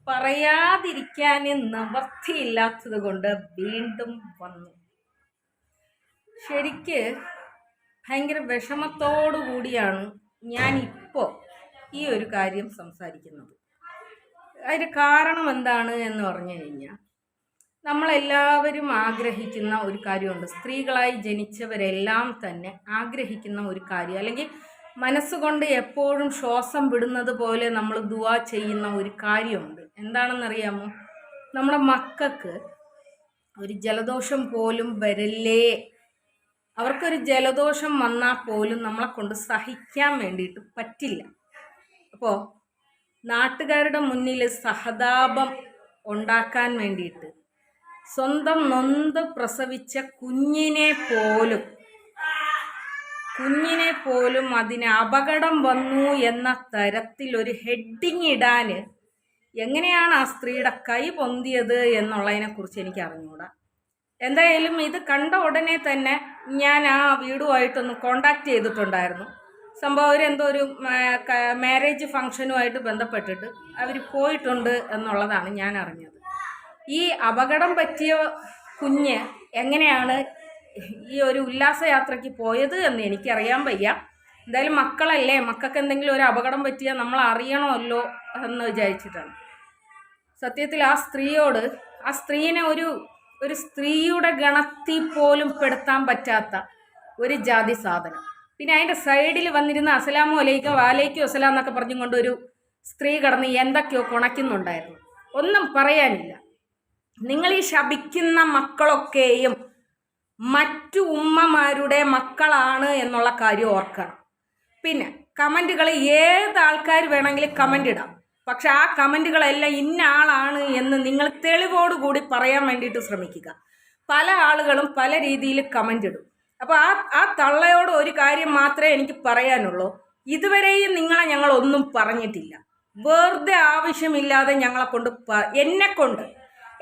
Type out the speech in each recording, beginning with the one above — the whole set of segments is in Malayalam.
പറയാതിരിക്കാൻ നിവൃത്തിയില്ലാത്തത് കൊണ്ട് വീണ്ടും വന്നു. ശരിക്ക് ഭയങ്കര വിഷമത്തോടു കൂടിയാണ് ഞാൻ ഇപ്പോൾ ഈ ഒരു കാര്യം സംസാരിക്കുന്നത്. അതിന് കാരണം എന്താണ് എന്ന് പറഞ്ഞു കഴിഞ്ഞാൽ, നമ്മളെല്ലാവരും ആഗ്രഹിക്കുന്ന ഒരു കാര്യമുണ്ട്. സ്ത്രീകളായി ജനിച്ചവരെല്ലാം തന്നെ ആഗ്രഹിക്കുന്ന ഒരു കാര്യം, അല്ലെങ്കിൽ മനസ്സുകൊണ്ട് എപ്പോഴും ശ്വാസം വിടുന്നത് പോലെ നമ്മൾ ദുആ ചെയ്യുന്ന ഒരു കാര്യമുണ്ട്. എന്താണെന്നറിയാമോ? നമ്മുടെ മക്കൾക്ക് ഒരു ജലദോഷം പോലും വരല്ലേ, അവർക്കൊരു ജലദോഷം വന്നാൽ പോലും നമ്മളെ കൊണ്ട് സഹിക്കാൻ വേണ്ടിയിട്ട് പറ്റില്ല. അപ്പോൾ നാട്ടുകാരുടെ മുന്നിൽ സഹതാപം ഉണ്ടാക്കാൻ വേണ്ടിയിട്ട് സ്വന്തം നൊന്ത് പ്രസവിച്ച കുഞ്ഞിനെ പോലും അതിന് അപകടം വന്നു എന്ന തരത്തിൽ ഒരു ഹെഡിങ് ഇടാൻ എങ്ങനെയാണ് ആ സ്ത്രീയുടെ കൈ പൊന്തിയത് എന്നുള്ളതിനെ കുറിച്ച് എനിക്ക് അറിഞ്ഞുകൂടാ. എന്തായാലും ഇത് കണ്ട ഉടനെ തന്നെ ഞാൻ ആ വീടുമായിട്ടൊന്ന് കോണ്ടാക്ട് ചെയ്തിട്ടുണ്ടായിരുന്നു. സംഭവം അവരെന്തോ ഒരു മാരേജ് ഫംഗ്ഷനുമായിട്ട് ബന്ധപ്പെട്ടിട്ട് അവർ പോയിട്ടുണ്ട് എന്നുള്ളതാണ് ഞാൻ അറിഞ്ഞത്. ഈ അപകടം പറ്റിയ കുഞ്ഞ് എങ്ങനെയാണ് ഈ ഒരു ഉല്ലാസയാത്രയ്ക്ക് പോയത് എന്ന് എനിക്കറിയാൻ വയ്യ. എന്തായാലും മക്കളല്ലേ, മക്കൾക്ക് എന്തെങ്കിലും ഒരു അപകടം പറ്റിയാൽ നമ്മൾ അറിയണമല്ലോ എന്ന് വിചാരിച്ചിട്ടാണ്. സത്യത്തിൽ ആ സ്ത്രീനെ ഒരു സ്ത്രീയുടെ ഗണത്തിൽ പോലും പെടുത്താൻ പറ്റാത്ത ഒരു ജാതി സാധനം. പിന്നെ അതിൻ്റെ സൈഡിൽ വന്നിരുന്ന അസ്സലാമു അലൈക്കും വാലൈക്കും അസ്സലാം എന്നൊക്കെ പറഞ്ഞുകൊണ്ട് ഒരു സ്ത്രീ കിടന്ന് എന്തൊക്കെയോ കുണയ്ക്കുന്നുണ്ടായിരുന്നു. ഒന്നും പറയാനില്ല. നിങ്ങൾ ഈ ശപിക്കുന്ന മക്കളൊക്കെയും മറ്റു ഉമ്മമാരുടെ മക്കളാണ് എന്നുള്ള കാര്യം ഓർക്കണം. പിന്നെ കമൻറ്റുകൾ ഏത് ആൾക്കാർ വേണമെങ്കിലും കമൻ്റ് ഇടാം. പക്ഷെ ആ കമൻറ്റുകളെല്ലാം ഇന്ന ആളാണ് എന്ന് നിങ്ങൾ തെളിവോടുകൂടി പറയാൻ വേണ്ടിയിട്ട് ശ്രമിക്കുക. പല ആളുകളും പല രീതിയിൽ കമൻ്റ് ഇടും. അപ്പോൾ ആ തള്ളയോട് ഒരു കാര്യം മാത്രമേ എനിക്ക് പറയാനുള്ളൂ. ഇതുവരെയും നിങ്ങളെ ഞങ്ങളൊന്നും പറഞ്ഞിട്ടില്ല. വെറുതെ ആവശ്യമില്ലാതെ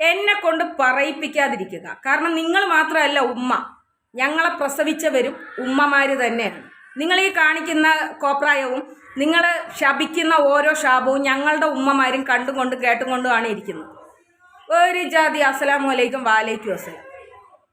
എന്നെ കൊണ്ട് പറയിപ്പിക്കാതിരിക്കുക. കാരണം നിങ്ങൾ മാത്രമല്ല ഉമ്മ, ഞങ്ങളെ പ്രസവിച്ചവരും ഉമ്മമാർ തന്നെയാണ്. നിങ്ങൾ ഈ കാണിക്കുന്ന കോപ്രായവും നിങ്ങൾ ശപിക്കുന്ന ഓരോ ശാപവും ഞങ്ങളുടെ ഉമ്മമാരും കണ്ടുകൊണ്ടും കേട്ടുകൊണ്ടുമാണ് ഇരിക്കുന്നത്. ഒരു ജാതി അസ്സലാമു അലൈക്കും വാലൈക്കും അസ്സലാം.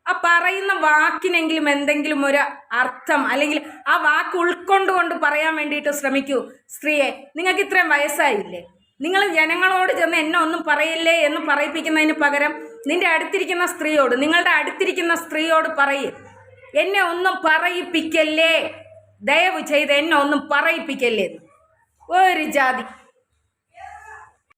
ആ പറയുന്ന വാക്കിനെങ്കിലും എന്തെങ്കിലും ഒരു അർത്ഥം, അല്ലെങ്കിൽ ആ വാക്ക് ഉൾക്കൊണ്ടുകൊണ്ട് പറയാൻ വേണ്ടിയിട്ട് ശ്രമിക്കൂ. സ്ത്രീയെ, നിങ്ങൾക്ക് ഇത്രയും വയസ്സായില്ലേ? നിങ്ങൾ ജനങ്ങളോട് ചെന്ന് എന്നെ ഒന്നും പറയില്ലേ എന്ന് പറയിപ്പിക്കുന്നതിന് പകരം നിങ്ങളുടെ അടുത്തിരിക്കുന്ന സ്ത്രീയോട് പറയേ, എന്നെ ഒന്നും പറയിപ്പിക്കല്ലേ, ദയവ് ചെയ്ത് എന്നെ ഒന്നും പറയിപ്പിക്കല്ലേ. ഒരു ജാതി